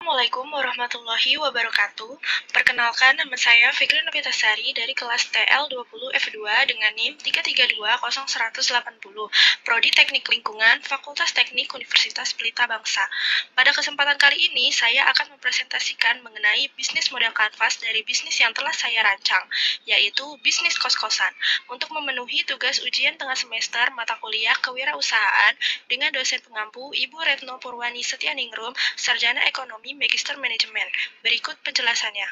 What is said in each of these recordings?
Assalamualaikum warahmatullahi wabarakatuh. Perkenalkan, nama saya Fikri Novitasari dari kelas TL20F2 dengan NIM 3320180, Prodi Teknik Lingkungan, Fakultas Teknik Universitas Pelita Bangsa. Pada kesempatan kali ini, saya akan mempresentasikan mengenai bisnis model kanvas dari bisnis yang telah saya rancang, yaitu bisnis kos-kosan, untuk memenuhi tugas ujian tengah semester mata kuliah kewirausahaan dengan dosen pengampu Ibu Retno Purwani Setianingrum, Sarjana Ekonomi Magister Manajemen. Berikut penjelasannya.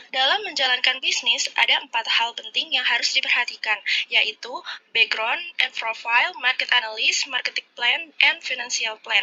Dalam menjalankan bisnis, ada 4 hal penting yang harus diperhatikan, yaitu background and profile, market analysis, marketing plan, and financial plan.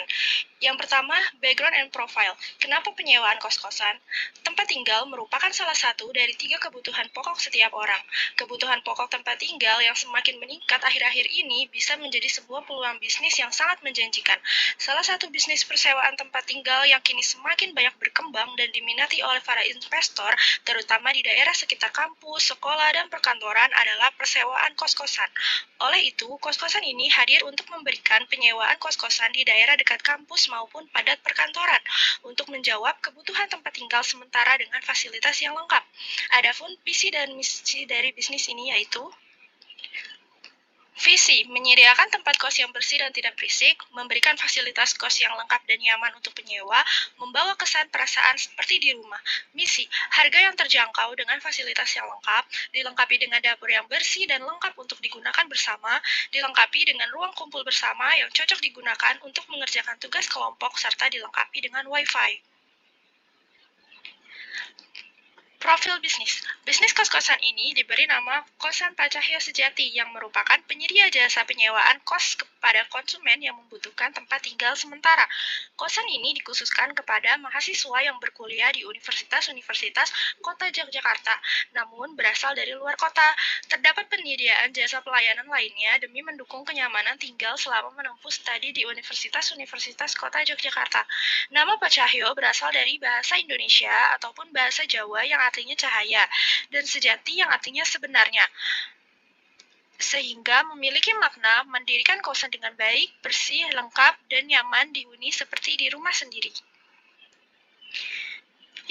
Yang pertama, background and profile. Kenapa penyewaan kos-kosan? Tempat tinggal merupakan salah satu dari 3 kebutuhan pokok setiap orang. Kebutuhan pokok tempat tinggal yang semakin meningkat akhir-akhir ini bisa menjadi sebuah peluang bisnis yang sangat menjanjikan. Salah satu bisnis persewaan tempat tinggal yang kini semakin banyak berkembang dan diminati oleh para investor, terutama di daerah sekitar kampus, sekolah, dan perkantoran adalah persewaan kos-kosan. Oleh itu, kos-kosan ini hadir untuk memberikan penyewaan kos-kosan di daerah dekat kampus maupun padat perkantoran untuk menjawab kebutuhan tempat tinggal sementara dengan fasilitas yang lengkap. Adapun visi dan misi dari bisnis ini yaitu visi, menyediakan tempat kos yang bersih dan tidak berisik, memberikan fasilitas kos yang lengkap dan nyaman untuk penyewa, membawa kesan perasaan seperti di rumah. Misi, harga yang terjangkau dengan fasilitas yang lengkap, dilengkapi dengan dapur yang bersih dan lengkap untuk digunakan bersama, dilengkapi dengan ruang kumpul bersama yang cocok digunakan untuk mengerjakan tugas kelompok, serta dilengkapi dengan Wi-Fi. Profil bisnis. Bisnis kos-kosan ini diberi nama Kosan Pak Cahyo Sejati yang merupakan penyedia jasa penyewaan kos kepada konsumen yang membutuhkan tempat tinggal sementara. Kosan ini dikhususkan kepada mahasiswa yang berkuliah di universitas-universitas Kota Yogyakarta, namun berasal dari luar kota. Terdapat penyediaan jasa pelayanan lainnya demi mendukung kenyamanan tinggal selama menempuh studi di universitas-universitas Kota Yogyakarta. Nama Pak Cahyo berasal dari bahasa Indonesia ataupun bahasa Jawa yang artinya cahaya, dan sejati yang artinya sebenarnya, sehingga memiliki makna mendirikan kosan dengan baik, bersih, lengkap, dan nyaman dihuni seperti di rumah sendiri.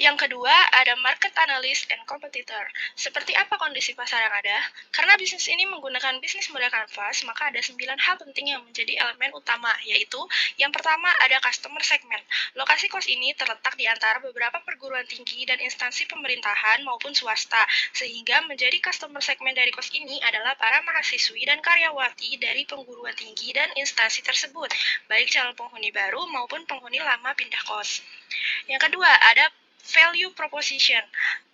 Yang kedua, ada market analysis and competitor. Seperti apa kondisi pasar yang ada? Karena bisnis ini menggunakan bisnis model kanvas, maka ada 9 hal penting yang menjadi elemen utama, yaitu yang pertama ada customer segment. Lokasi kos ini terletak di antara beberapa perguruan tinggi dan instansi pemerintahan maupun swasta, sehingga menjadi customer segment dari kos ini adalah para mahasiswi dan karyawati dari perguruan tinggi dan instansi tersebut, baik calon penghuni baru maupun penghuni lama pindah kos. Yang kedua, ada value proposition.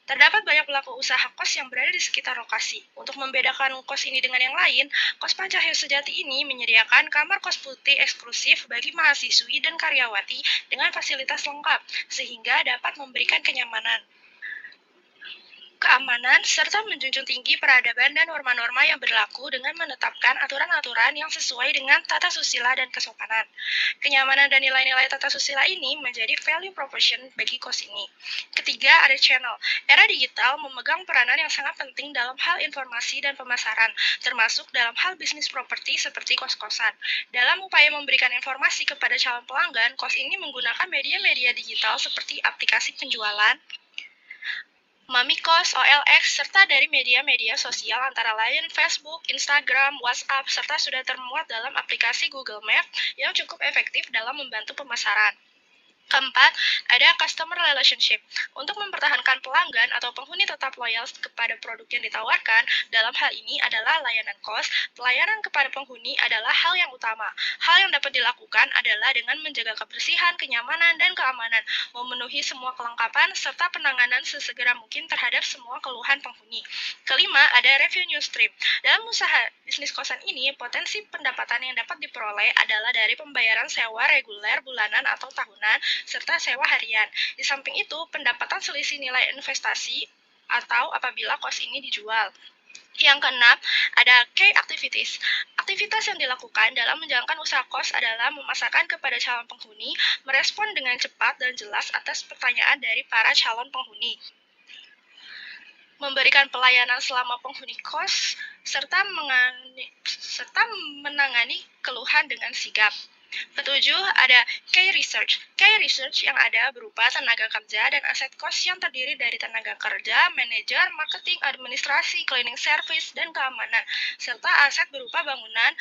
Terdapat banyak pelaku usaha kos yang berada di sekitar lokasi. Untuk membedakan kos ini dengan yang lain, Kos Pak Cahyo Sejati ini menyediakan kamar kos putih eksklusif bagi mahasiswi dan karyawati dengan fasilitas lengkap, sehingga dapat memberikan kenyamanan, keamanan, serta menjunjung tinggi peradaban dan norma-norma yang berlaku dengan menetapkan aturan-aturan yang sesuai dengan tata susila dan kesopanan. Kenyamanan dan nilai-nilai tata susila ini menjadi value proposition bagi kos ini. Ketiga, ada channel. Era digital memegang peranan yang sangat penting dalam hal informasi dan pemasaran, termasuk dalam hal bisnis properti seperti kos-kosan. Dalam upaya memberikan informasi kepada calon pelanggan, kos ini menggunakan media-media digital seperti aplikasi penjualan, Mamikos, OLX, serta dari media-media sosial antara lain Facebook, Instagram, WhatsApp, serta sudah termuat dalam aplikasi Google Maps yang cukup efektif dalam membantu pemasaran. Keempat, ada customer relationship. Untuk mempertahankan pelanggan atau penghuni tetap loyal kepada produk yang ditawarkan, dalam hal ini adalah layanan kos, pelayanan kepada penghuni adalah hal yang utama. Hal yang dapat dilakukan adalah dengan menjaga kebersihan, kenyamanan, dan keamanan, memenuhi semua kelengkapan, serta penanganan sesegera mungkin terhadap semua keluhan penghuni. Kelima, ada revenue stream. Dalam usaha bisnis kosan ini, potensi pendapatan yang dapat diperoleh adalah dari pembayaran sewa reguler, bulanan, atau tahunan, serta sewa harian. Di samping itu, pendapatan selisih nilai investasi atau apabila kos ini dijual. Yang keenam, ada key activities. Aktivitas yang dilakukan dalam menjalankan usaha kos adalah memasarkan kepada calon penghuni, merespon dengan cepat dan jelas atas pertanyaan dari para calon penghuni, memberikan pelayanan selama penghuni kos, serta menangani keluhan dengan sigap. Ketujuh, ada key research. Key research yang ada berupa tenaga kerja dan aset cost yang terdiri dari tenaga kerja, manajer, marketing, administrasi, cleaning service, dan keamanan, serta aset berupa bangunan,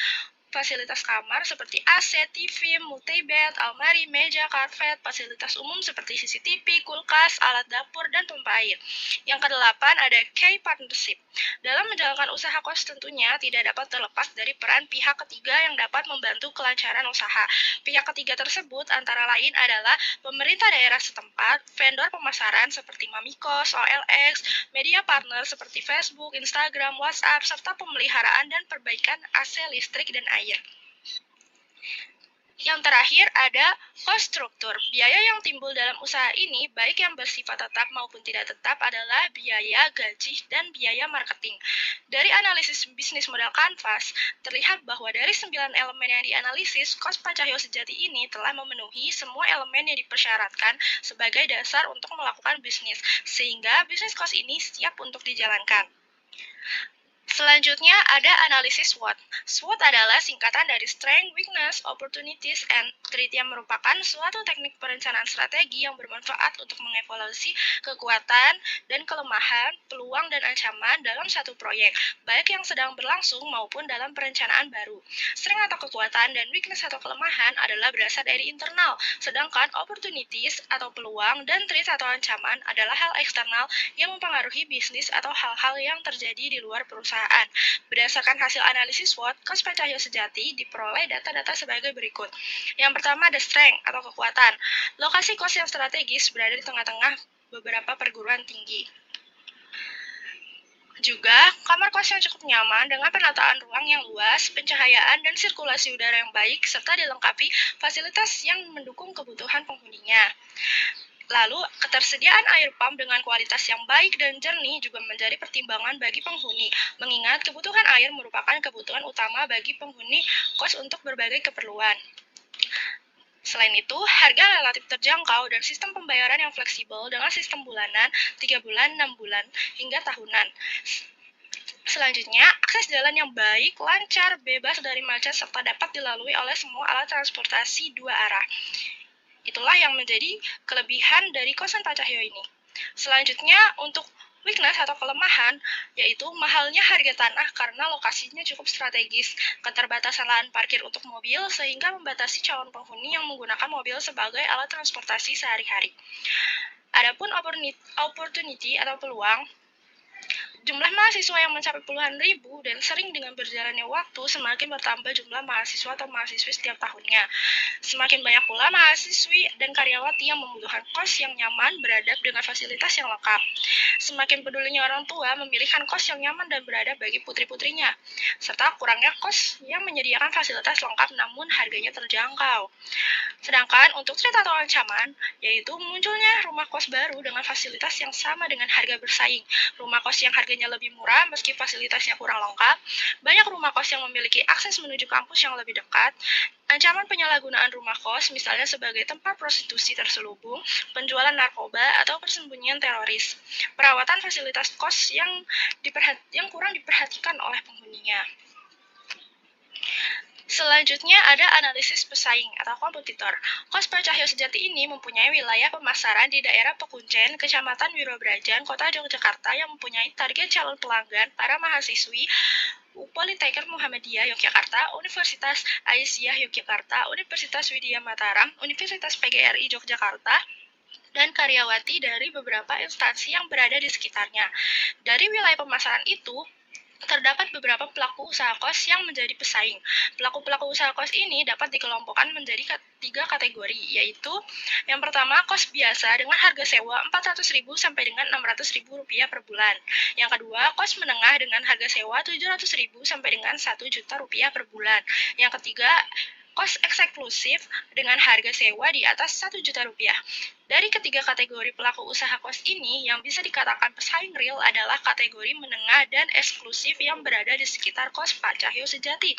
fasilitas kamar seperti AC, TV, multibed, almari, meja, karpet, fasilitas umum seperti CCTV, kulkas, alat dapur, dan pompa air. Yang kedelapan ada key partnership. Dalam menjalankan usaha kos tentunya tidak dapat terlepas dari peran pihak ketiga yang dapat membantu kelancaran usaha. Pihak ketiga tersebut antara lain adalah pemerintah daerah setempat, vendor pemasaran seperti Mamikos, OLX, media partner seperti Facebook, Instagram, WhatsApp, serta pemeliharaan dan perbaikan AC, listrik, dan air. Yang terakhir ada cost struktur. Biaya yang timbul dalam usaha ini, baik yang bersifat tetap maupun tidak tetap, adalah biaya gaji dan biaya marketing. Dari analisis bisnis model Canvas, terlihat bahwa dari 9 elemen yang dianalisis, kos Pancahyo Sejati ini telah memenuhi semua elemen yang dipersyaratkan sebagai dasar untuk melakukan bisnis, sehingga bisnis kos ini siap untuk dijalankan. Selanjutnya ada analisis SWOT. SWOT adalah singkatan dari Strength, Weakness, Opportunities, and Threat yang merupakan suatu teknik perencanaan strategi yang bermanfaat untuk mengevaluasi kekuatan dan kelemahan, peluang dan ancaman dalam satu proyek, baik yang sedang berlangsung maupun dalam perencanaan baru. Strength atau kekuatan dan weakness atau kelemahan adalah berasal dari internal, sedangkan opportunities atau peluang dan threat atau ancaman adalah hal eksternal yang mempengaruhi bisnis atau hal-hal yang terjadi di luar perusahaan. Berdasarkan hasil analisis SWOT, kos Pancahyo Sejati diperoleh data-data sebagai berikut. Yang pertama ada strength atau kekuatan. Lokasi kos yang strategis berada di tengah-tengah beberapa perguruan tinggi. Juga, kamar kos yang cukup nyaman dengan penataan ruang yang luas, pencahayaan, dan sirkulasi udara yang baik, serta dilengkapi fasilitas yang mendukung kebutuhan penghuninya. Lalu, ketersediaan air pump dengan kualitas yang baik dan jernih juga menjadi pertimbangan bagi penghuni, mengingat kebutuhan air merupakan kebutuhan utama bagi penghuni kos untuk berbagai keperluan. Selain itu, harga relatif terjangkau dan sistem pembayaran yang fleksibel dengan sistem bulanan, 3 bulan, 6 bulan, hingga tahunan. Selanjutnya, akses jalan yang baik, lancar, bebas dari macet, serta dapat dilalui oleh semua alat transportasi dua arah. Itulah yang menjadi kelebihan dari kosan Pancahyo ini. Selanjutnya, untuk weakness atau kelemahan, yaitu mahalnya harga tanah karena lokasinya cukup strategis, keterbatasan lahan parkir untuk mobil, sehingga membatasi calon penghuni yang menggunakan mobil sebagai alat transportasi sehari-hari. Adapun opportunity atau peluang, jumlah mahasiswa yang mencapai puluhan ribu dan sering dengan berjalannya waktu semakin bertambah jumlah mahasiswa atau mahasiswi setiap tahunnya. Semakin banyak pula mahasiswi dan karyawati yang membutuhkan kos yang nyaman beradab dengan fasilitas yang lengkap. Semakin pedulinya orang tua memilihkan kos yang nyaman dan beradab bagi putri-putrinya, serta kurangnya kos yang menyediakan fasilitas lengkap namun harganya terjangkau. Sedangkan untuk threat atau ancaman, yaitu munculnya rumah kos baru dengan fasilitas yang sama dengan harga bersaing, rumah kos yang harganya lebih murah meski fasilitasnya kurang lengkap, banyak rumah kos yang memiliki akses menuju kampus yang lebih dekat, ancaman penyalahgunaan rumah kos misalnya sebagai tempat prostitusi terselubung, penjualan narkoba, atau persembunyian teroris, perawatan fasilitas kos yang kurang diperhatikan oleh penghuninya. Selanjutnya ada analisis pesaing atau kompetitor. Kos Pancahyo Sejati ini mempunyai wilayah pemasaran di daerah Pekuncen, Kecamatan Wirobrajan, Kota Yogyakarta yang mempunyai target calon pelanggan para mahasiswi Politeknik Muhammadiyah Yogyakarta, Universitas Aisyah Yogyakarta, Universitas Widya Mataram, Universitas PGRI Yogyakarta, dan karyawati dari beberapa instansi yang berada di sekitarnya. Dari wilayah pemasaran itu, terdapat beberapa pelaku usaha kos yang menjadi pesaing. Pelaku-pelaku usaha kos ini dapat dikelompokkan menjadi 3 kategori, yaitu yang pertama kos biasa dengan harga sewa Rp400.000 sampai dengan Rp600.000 per bulan. Yang kedua, kos menengah dengan harga sewa Rp700.000 sampai dengan Rp1.000.000 per bulan. Yang ketiga, kos eksklusif dengan harga sewa di atas Rp1 juta. Dari ketiga kategori pelaku usaha kos ini, yang bisa dikatakan pesaing real adalah kategori menengah dan eksklusif yang berada di sekitar kos Pak Cahyo Sejati.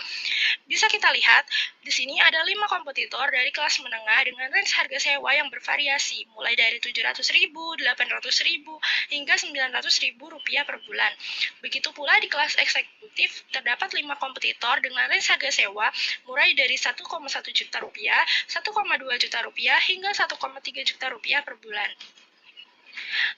Bisa kita lihat, di sini ada 5 kompetitor dari kelas menengah dengan range harga sewa yang bervariasi, mulai dari 700.000, 800.000, hingga 900.000 rupiah per bulan. Begitu pula di kelas eksekutif, terdapat 5 kompetitor dengan range harga sewa mulai dari 1,1 juta rupiah, 1,2 juta rupiah, hingga 1,3 juta rupiah per bulan.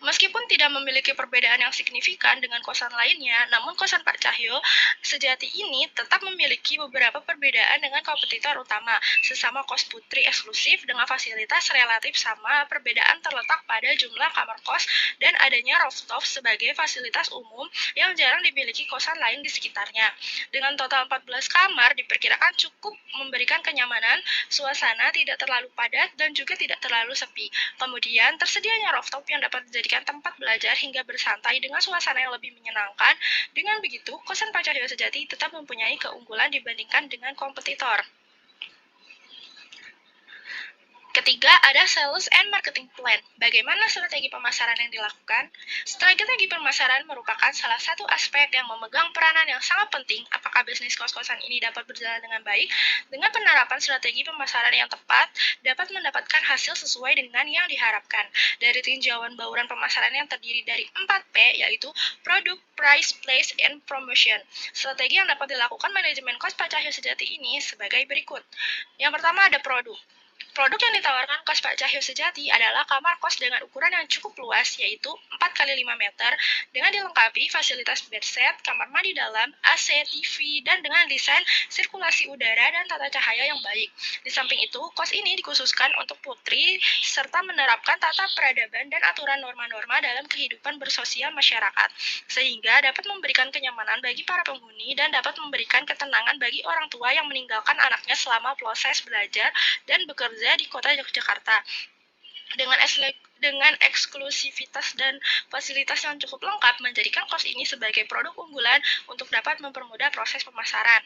Meskipun tidak memiliki perbedaan yang signifikan dengan kosan lainnya, namun kosan Pak Cahyo Sejati ini tetap memiliki beberapa perbedaan dengan kompetitor utama. Sesama kos putri eksklusif dengan fasilitas relatif sama, perbedaan terletak pada jumlah kamar kos dan adanya rooftop sebagai fasilitas umum yang jarang dimiliki kosan lain di sekitarnya. Dengan total 14 kamar, diperkirakan cukup memberikan kenyamanan, suasana tidak terlalu padat dan juga tidak terlalu sepi. Kemudian, tersedianya rooftop yang dapat dijadikan tempat belajar hingga bersantai dengan suasana yang lebih menyenangkan. Dengan begitu, kosan Pak Cahyo Sejati tetap mempunyai keunggulan dibandingkan dengan kompetitor. Ketiga, ada sales and marketing plan. Bagaimana strategi pemasaran yang dilakukan? Strategi pemasaran merupakan salah satu aspek yang memegang peranan yang sangat penting apakah bisnis kos-kosan ini dapat berjalan dengan baik. Dengan penerapan strategi pemasaran yang tepat, dapat mendapatkan hasil sesuai dengan yang diharapkan. Dari tinjauan bauran pemasaran yang terdiri dari 4P, yaitu produk, price, place, and promotion. Strategi yang dapat dilakukan manajemen kos Pak Cahyo Sejati ini sebagai berikut. Yang pertama ada produk. Produk yang ditawarkan kos Pak Cahyo Sejati adalah kamar kos dengan ukuran yang cukup luas, yaitu 4x5 meter, dengan dilengkapi fasilitas bedset, kamar mandi dalam, AC, TV, dan dengan desain sirkulasi udara dan tata cahaya yang baik. Di samping itu, kos ini dikhususkan untuk putri, serta menerapkan tata peradaban dan aturan norma-norma dalam kehidupan bersosial masyarakat, sehingga dapat memberikan kenyamanan bagi para penghuni dan dapat memberikan ketenangan bagi orang tua yang meninggalkan anaknya selama proses belajar dan bekerja di kota Yogyakarta. Dengan eksklusivitas dan fasilitas yang cukup lengkap, menjadikan kos ini sebagai produk unggulan untuk dapat mempermudah proses pemasaran.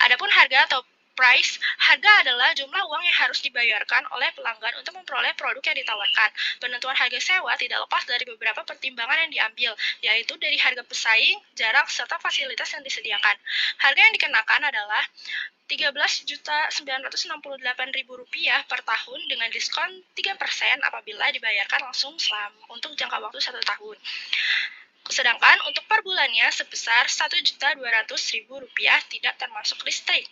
Adapun harga atau price, harga adalah jumlah uang yang harus dibayarkan oleh pelanggan untuk memperoleh produk yang ditawarkan. Penentuan harga sewa tidak lepas dari beberapa pertimbangan yang diambil, yaitu dari harga pesaing, jarak, serta fasilitas yang disediakan. Harga yang dikenakan adalah Rp13.968.000 per tahun dengan diskon 3% apabila dibayarkan langsung untuk jangka waktu 1 tahun. Sedangkan untuk per bulannya sebesar Rp1.200.000 tidak termasuk listrik.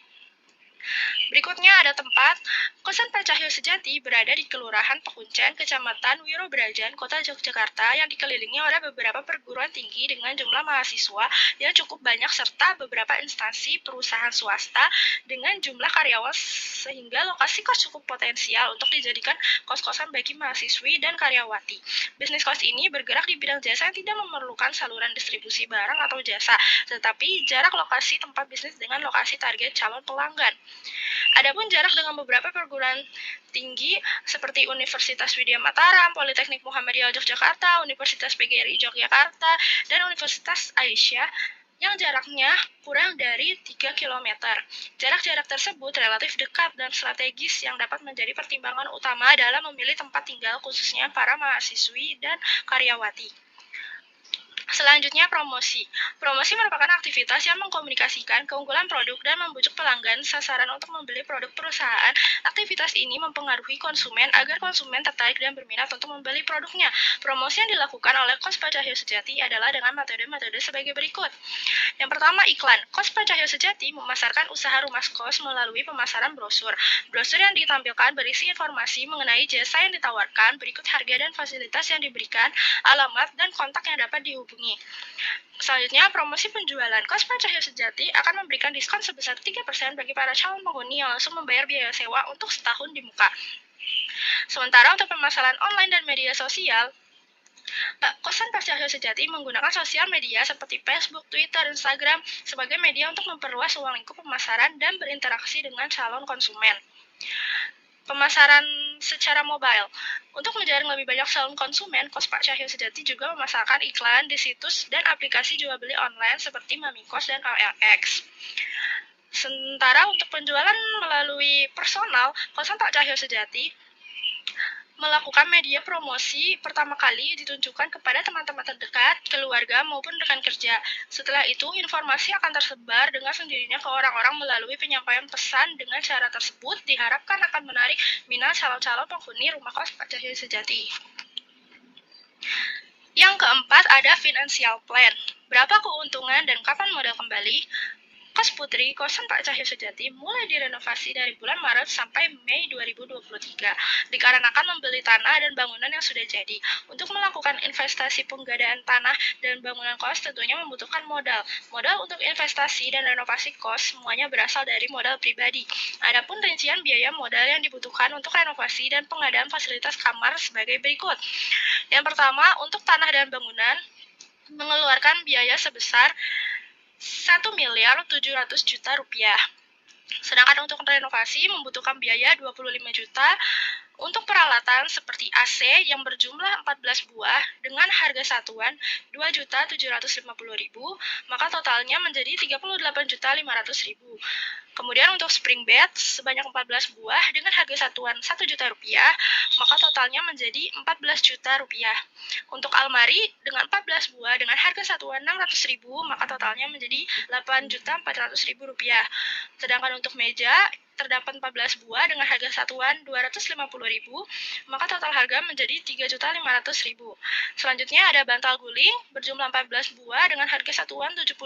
Berikutnya ada tempat. Kosan Pak Cahyo Sejati berada di Kelurahan Pekuncen, Kecamatan Wirobrajan, Kota Yogyakarta yang dikelilingi oleh beberapa perguruan tinggi dengan jumlah mahasiswa yang cukup banyak serta beberapa instansi perusahaan swasta dengan jumlah karyawan sehingga lokasi kos cukup potensial untuk dijadikan kos-kosan bagi mahasiswi dan karyawati. Bisnis kos ini bergerak di bidang jasa yang tidak memerlukan saluran distribusi barang atau jasa, tetapi jarak lokasi tempat bisnis dengan lokasi target calon pelanggan. Adapun jarak dengan beberapa perguruan tinggi seperti Universitas Widya Mataram, Politeknik Muhammadiyah Yogyakarta, Universitas PGRI Yogyakarta, dan Universitas Aisyah yang jaraknya kurang dari 3 km. Jarak-jarak tersebut relatif dekat dan strategis yang dapat menjadi pertimbangan utama dalam memilih tempat tinggal khususnya para mahasiswi dan karyawati. Selanjutnya, promosi. Promosi merupakan aktivitas yang mengkomunikasikan keunggulan produk dan membujuk pelanggan sasaran untuk membeli produk perusahaan. Aktivitas ini mempengaruhi konsumen agar konsumen tertarik dan berminat untuk membeli produknya. Promosi yang dilakukan oleh Kos Pak Cahyo Sejati adalah dengan metode-metode sebagai berikut. Yang pertama, iklan. Kos Pak Cahyo Sejati memasarkan usaha rumah kos melalui pemasaran brosur. Brosur yang ditampilkan berisi informasi mengenai jasa yang ditawarkan, berikut harga dan fasilitas yang diberikan, alamat, dan kontak yang dapat dihubungi. Selanjutnya, promosi penjualan. Kos Pak Cahyo Sejati akan memberikan diskon sebesar 3% bagi para calon penghuni yang langsung membayar biaya sewa untuk setahun di muka. Sementara untuk pemasaran online dan media sosial, Kosan Pak Cahyo Sejati menggunakan sosial media seperti Facebook, Twitter, Instagram sebagai media untuk memperluas ruang lingkup pemasaran dan berinteraksi dengan calon konsumen. Pemasaran secara mobile. Untuk menjaring lebih banyak calon konsumen, Kos Pak Cahyo Sejati juga memasarkan iklan di situs dan aplikasi jual beli online seperti Mamikos dan OLX. Sementara untuk penjualan melalui personal, Kosan Pak Cahyo Sejati Melakukan media promosi pertama kali ditunjukkan kepada teman-teman terdekat, keluarga, maupun rekan kerja. Setelah itu, informasi akan tersebar dengan sendirinya ke orang-orang melalui penyampaian pesan. Dengan cara tersebut, diharapkan akan menarik minat calon-calon penghuni rumah kos Pak Cahyo Sejati. Yang keempat, ada financial plan. Berapa keuntungan dan kapan modal kembali? Kos Putri, kosan Pak Cahyo Sejati mulai direnovasi dari bulan Maret sampai Mei 2023, dikarenakan membeli tanah dan bangunan yang sudah jadi. Untuk melakukan investasi penggadaan tanah dan bangunan kos tentunya membutuhkan modal. Modal untuk investasi dan renovasi kos semuanya berasal dari modal pribadi. Adapun rincian biaya modal yang dibutuhkan untuk renovasi dan pengadaan fasilitas kamar sebagai berikut. Yang pertama, untuk tanah dan bangunan, mengeluarkan biaya sebesar 1.700.000.000 rupiah. Sedangkan untuk renovasi membutuhkan biaya 25 juta. Untuk peralatan seperti AC yang berjumlah 14 buah dengan harga satuan 2.750.000, maka totalnya menjadi 38.500.000. Kemudian untuk spring bed sebanyak 14 buah dengan harga satuan 1 juta rupiah, maka totalnya menjadi 14 juta rupiah. Untuk almari dengan 14 buah dengan harga satuan 600.000, maka totalnya menjadi 8.400.000 rupiah. Sedangkan untuk meja terdapat 14 buah dengan harga satuan 250.000, maka total harga menjadi 3.500.000. Selanjutnya ada bantal guling berjumlah 14 buah dengan harga satuan 70.000,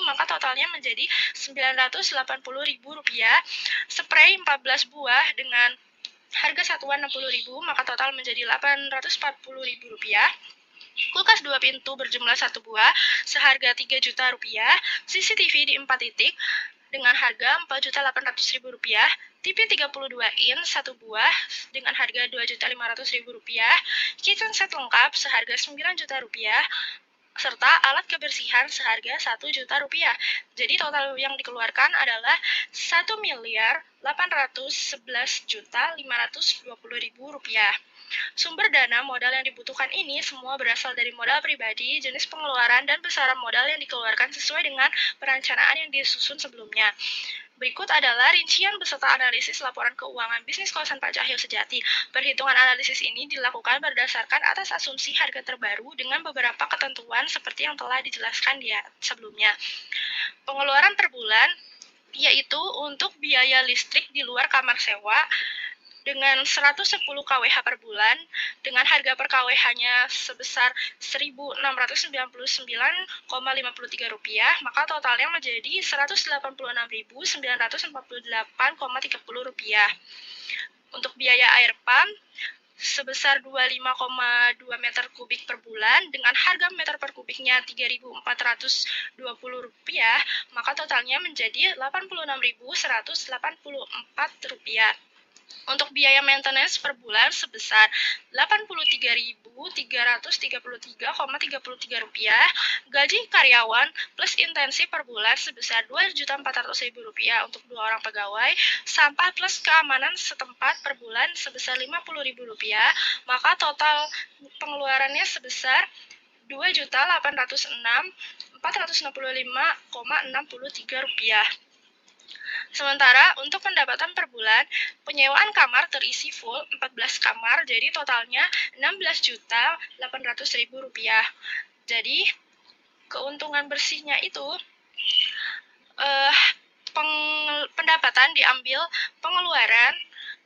maka totalnya menjadi 980.000 rupiah. Spray 14 buah dengan harga satuan 60.000, maka total menjadi 840.000 rupiah. Kulkas 2 pintu berjumlah 1 buah seharga 3 juta rupiah. CCTV di 4 titik dengan harga 4.800.000 rupiah. TV 32 in 1 buah dengan harga 2.500.000 rupiah. Kitchen set lengkap seharga 9 juta rupiah. Serta alat kebersihan seharga 1 juta rupiah. Jadi total yang dikeluarkan adalah 1.811.520.000 rupiah. Sumber dana modal yang dibutuhkan ini semua berasal dari modal pribadi, jenis pengeluaran, dan besaran modal yang dikeluarkan sesuai dengan perencanaan yang disusun sebelumnya. Berikut adalah rincian beserta analisis laporan keuangan bisnis kosan Pak Cahyo Sejati. Perhitungan analisis ini dilakukan berdasarkan atas asumsi harga terbaru dengan beberapa ketentuan seperti yang telah dijelaskan di sebelumnya. Pengeluaran per bulan yaitu untuk biaya listrik di luar kamar sewa dengan 110 kWh per bulan dengan harga per kWh-nya sebesar Rp1.699,53, maka totalnya menjadi Rp186.948,30. Untuk biaya air pump sebesar 25,2 meter kubik per bulan dengan harga meter per kubiknya Rp3.420, maka totalnya menjadi Rp86.184. Untuk biaya maintenance per bulan sebesar Rp83.333,33, gaji karyawan plus intensi per bulan sebesar Rp2.400.000 untuk 2 orang pegawai, sampah plus keamanan setempat per bulan sebesar Rp50.000, maka total pengeluarannya sebesar Rp2.806.465,63. Sementara untuk pendapatan per bulan, penyewaan kamar terisi full 14 kamar, jadi totalnya Rp16.800.000. Jadi, keuntungan bersihnya itu pendapatan diambil pengeluaran,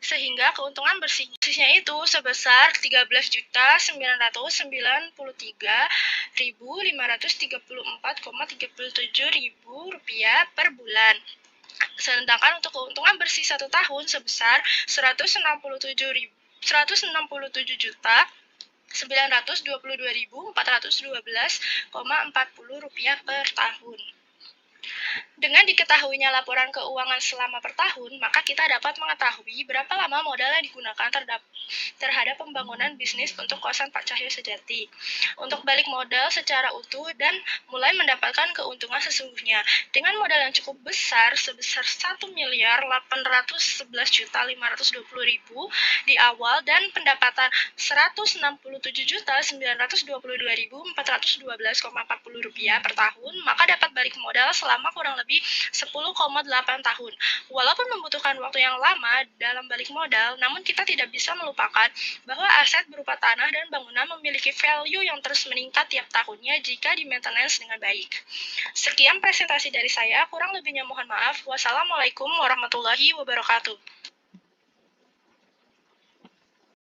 sehingga keuntungan bersihnya itu sebesar Rp13.993.534,37 per bulan. Sedangkan untuk keuntungan bersih 1 tahun sebesar Rp167.922.412,40 per tahun. Dengan diketahuinya laporan keuangan selama per tahun, maka kita dapat mengetahui berapa lama modal yang digunakan terhadap pembangunan bisnis untuk kosan Pak Cahyo Sejati. Untuk balik modal secara utuh dan mulai mendapatkan keuntungan sesungguhnya. Dengan modal yang cukup besar sebesar Rp1.811.520.000 di awal dan pendapatan Rp167.922.412,40 per tahun, maka dapat balik modal selama kurang lebih lebih 10,8 tahun. Walaupun membutuhkan waktu yang lama dalam balik modal, namun kita tidak bisa melupakan bahwa aset berupa tanah dan bangunan memiliki value yang terus meningkat tiap tahunnya jika di-maintenance dengan baik. Sekian presentasi dari saya, kurang lebihnya mohon maaf. Wassalamualaikum warahmatullahi wabarakatuh.